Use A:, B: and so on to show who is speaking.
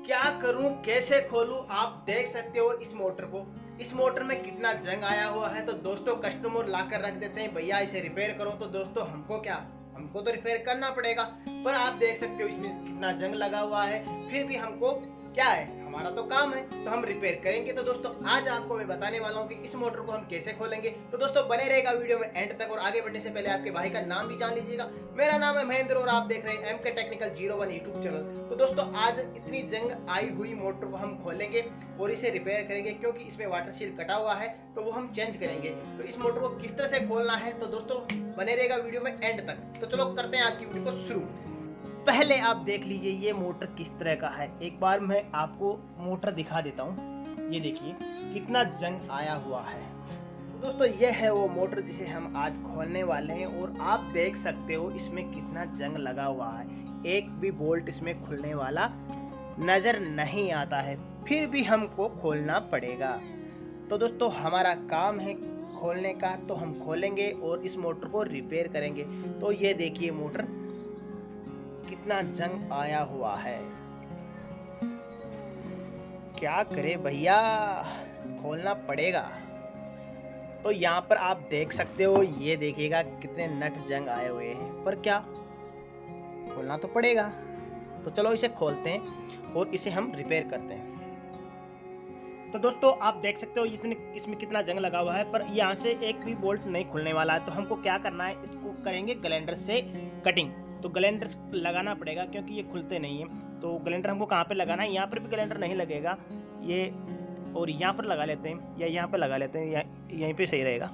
A: क्या करूं, कैसे खोलूं? आप देख सकते हो इस मोटर को। इस मोटर में कितना जंग आया हुआ है। तो दोस्तों कस्टमर लाकर रख देते हैं, भैया इसे रिपेयर करो। तो दोस्तों हमको तो रिपेयर करना पड़ेगा। पर आप देख सकते हो इसमें कितना जंग लगा हुआ है, फिर भी हमको क्या है, हमारा तो काम है तो हम रिपेयर करेंगे। तो दोस्तों आज आपको मैं बताने वाला हूँ कि इस मोटर को हम कैसे खोलेंगे। तो दोस्तों बने रहेगा वीडियो में एंड तक। और आगे बढ़ने से पहले आपके भाई का नाम भी जान लीजिएगा। मेरा नाम है महेंद्र और आप देख रहे हैं MK टेक्निकल 01 यूट्यूब चैनल। तो दोस्तों आज इतनी जंग आई हुई मोटर को हम खोलेंगे और इसे रिपेयर करेंगे, क्योंकि इसमें वाटर सील कटा हुआ है तो वो हम चेंज करेंगे। तो इस मोटर को किस तरह से खोलना है तो दोस्तों बने रहेगा वीडियो में एंड तक। तो चलो करते हैं आज की वीडियो को शुरू। पहले आप देख लीजिए ये मोटर किस तरह का है। एक बार मैं आपको मोटर दिखा देता हूँ। ये देखिए कितना जंग आया हुआ है। तो दोस्तों ये है वो मोटर जिसे हम आज खोलने वाले हैं। और आप देख सकते हो इसमें कितना जंग लगा हुआ है। एक भी बोल्ट इसमें खुलने वाला नजर नहीं आता है, फिर भी हमको खोलना पड़ेगा। तो दोस्तों हमारा काम है खोलने का, तो हम खोलेंगे और इस मोटर को रिपेयर करेंगे। तो ये देखिए मोटर कितना जंग आया हुआ है। क्या करे भैया, खोलना पड़ेगा। तो यहाँ पर आप देख सकते हो, ये देखिएगा कितने नट जंग आए हुए हैं, पर क्या खोलना तो पड़ेगा। तो चलो इसे खोलते हैं और इसे हम रिपेयर करते हैं। तो दोस्तों आप देख सकते हो इसमें कितना जंग लगा हुआ है, पर यहाँ से एक भी बोल्ट नहीं खुलने वाला है। तो हमको क्या करना है, इसको करेंगे ग्राइंडर से कटिंग। तो ग्राइंडर लगाना पड़ेगा क्योंकि ये खुलते नहीं है। तो ग्राइंडर हमको कहाँ पे लगाना है, यहाँ पर भी ग्राइंडर नहीं लगेगा ये, और यहाँ पर लगा लेते हैं या यहाँ पर लगा लेते हैं, यहीं पे सही रहेगा।